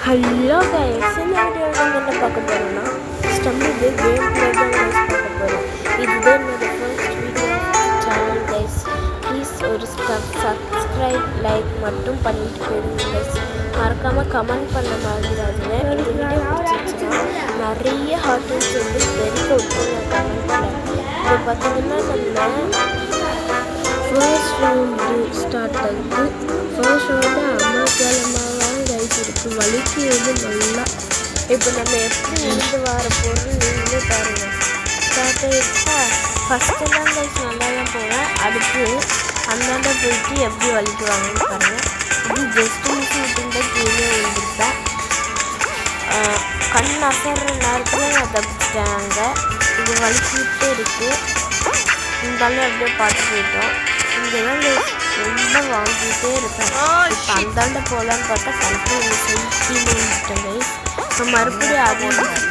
Hello guys, இந்த வீடியோவில் நம்ம என்ன பார்க்க போகிறோம்னா ஸ்டம்பிள் கேம் பிளே தான் கைஸ் பார்க்க போகிறோம். இதுதான் என்னோட first video channel guys. Please ஒரு சப்ஸ்கிரைப் லைக் மட்டும் பண்ணிட்டு போயிடுங்க கைஸ். மறக்காமல் கமெண்ட் பண்ண மாதிரிடாதுங்க. இந்த வீடியோ பிடிச்சிருச்சுன்னா நிறைய ஹார்ட் அண்ட் சிம்பிள் வெரி கொடுத்துருங்க கமெண்ட்டில். இப்போ பார்த்தீங்கன்னா நம்ம ஃபர்ஸ்ட் ரவுண்டு ஸ்டார்ட் ஆகுது. ஃபர்ஸ்ட் ரவுண்டு அமர்கலமாக இருக்கு, வலிக்கிறது நல்லா. இப்போ நம்ம எப்படி இருந்து வர போகிறோம் நீங்களே பாருங்கள். ஸ்டார்ட் ஆகிடுச்சா? ஃபஸ்ட்டெல்லாம் கைஸ் நல்லா தான் போவேன். அடுத்து அந்தாண்ட போயிட்டு எப்படி வலிக்குவாங்கன்னு பாருங்கள். இது ஜஸ்ட் மிஸ் விட்டுருந்தா கீழே விழுந்துருப்பேன். கண் அசைற நேரத்தில் நான் தப்பிச்சிட்டாங்க. இது வலிக்கிட்டே இருக்குது. இருந்தாலும் அப்படியே பார்த்து போயிட்டோம். இங்கே தான் ரொம்ப வாங்கிட்டே இருப்பேன். இப்போ அந்தாண்ட போகலான்னு பார்த்தா கண்ட்ரி கீழே வந்துட்டேன். இப்போ மறுபடியும் அதே மாதிரி தான்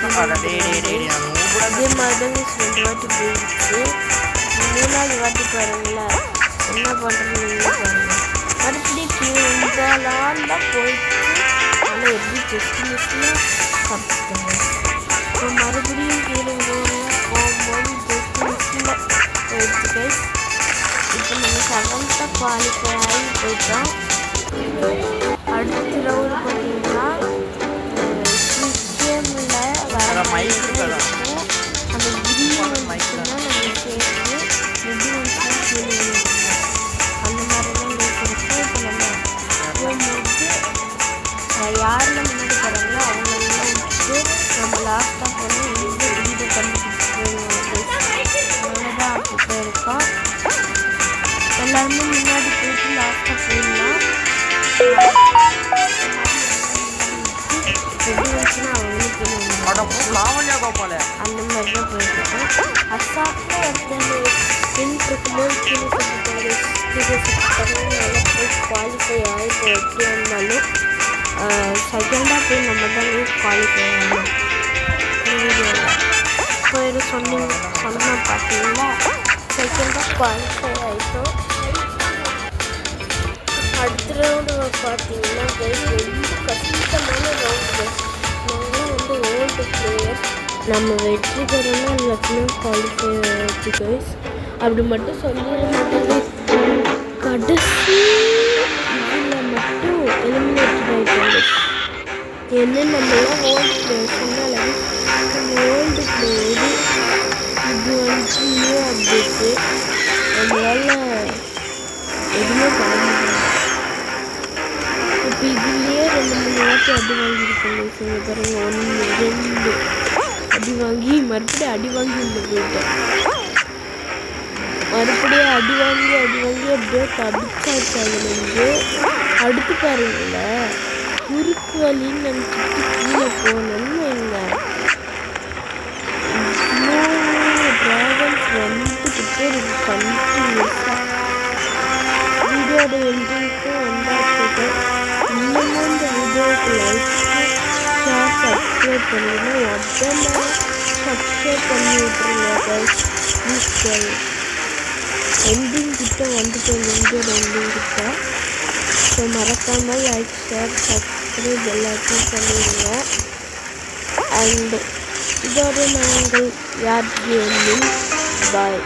2 வாட்டி போயிடுச்சு. 3வது வாட்டி பாருங்களேன் என்ன பண்ணுறது நீங்களே பாருங்கள். மறுபடியும் கீழே வந்தாலான் தான் போயிட்டு ஆனால் எப்படி ஜஸ்ட் மிஸ்ஸில் சாப்பிட்டுட்டாங்க. இப்போ மறுபடியும் கீழே போகும்போது ஜஸ்ட் மிஸ்ஸில் போயிடுச்சு கைஸ். இப்போ நம்ம 7th குவாலிஃபை ஆகி போயிட்டோம். அடுத்த ரவுண்டு பார்த்தீங்கன்னா கேமில் வர இருக்கும். அந்த கிரீன் வந்துச்சுன்னா நம்ம சேர்த்து ரெடி வந்துச்சுன்னா கீழே வந்துருக்கோம். அந்த மாதிரி தான் இருக்கும். இப்போ நம்ம போகும்போது யாரெல்லாம் முன்னாடி போகிறாங்களோ அவங்களெல்லாம் விட்டு நம்ம லாஸ்ட்டாக போனால் இந்த வீடை கண்டுபிடிச்சி போயிடுவோம். அவ்வளோதான் அப்போ இருக்கோம். எல்லாருமே முன்னாடி போயிட்டு லாஸ்ட்டாக போயிடலாம். ரெடி வச்சுன்னா அவங்களுக்கு அந்த மாதிரி தான் போயிட்டுருக்கோம். அசாப்டாக ஒருத்தர் இருக்கும்போது கீழே நல்லா போய் குவாலிஃபை ஆகிட்டு எப்படி இருந்தாலும் செகண்டாக போய் நம்ம தான் குவாலிஃபை ஆகணும். வீடியோவில் போயிடு சொன்ன பார்த்தீங்களா செகண்டாக குவாலிஃபை ஆகிட்டோம். அடுத்த ரவுண்டு பார்த்தீங்கன்னா ரொம்ப கஷ்டமான ரவுண்டு. நாங்களாம் ஓல்டு பிளேயர். நம்ம வெற்றிகரமாக எல்லாத்துலேயும் குவாலிஃபை ஆகிடுச்சு கைஸ். அப்படி மட்டும் சொல்லிட மாட்டாங்க. கடைசி இதில் மட்டும் எலிமினேட்டட் ஆகிட்டாங்க. என்ன நம்மளாம் ஓல்டு பிளேயர் சொன்னால நம்ம ஓல்டு பிளேயரு. இது வந்து நியூ அப்டேட்டு. நம்மளால் எதுவுமே பண்ண முடியாது. இப்போ இதுலேயே 2-3 வாட்டி அடி வாங்கியிருக்கோங்க. சொல்ல பாருங்க 1 2 அடி வாங்கி மறுபடியும் அடி வாங்கி உள்ள போயிட்டேன். மறுபடியும் அடி வாங்கி அப்படியே தடுத்தாச்சு. அதுலேருந்து அடுத்து பாருங்களேன் குறுக்கு வழின்னு நினச்சிட்டு கீழே போகணும்னு வைங்க. ட்ராகன்ஸ் வந்துக்கிட்டே இருக்கு கண்டினியூஸாக. வீடியோட எண்டிங்க்கும் வந்தாச்சு. இன்னமும் இந்த வீடியோவுக்கு லைக் ஷேர் சப்ஸ்கிரைப் பண்ணிங்கன்னா உடனே சப்ஸ்கிரைப் பண்ணி விட்டுருங்க கைஸ். Please guys. எண்டிங் கிட்ட வந்துட்டோம். வீடியோட எண்டிங் கிட்ட. ஸோ மறக்காமல் லைக் ஷேர் சப்ஸ்கிரைப் எல்லாத்தையும் பண்ணிடுங்க. அண்ட் இதோட நாங்கள் யார் கேமிங் பாய்.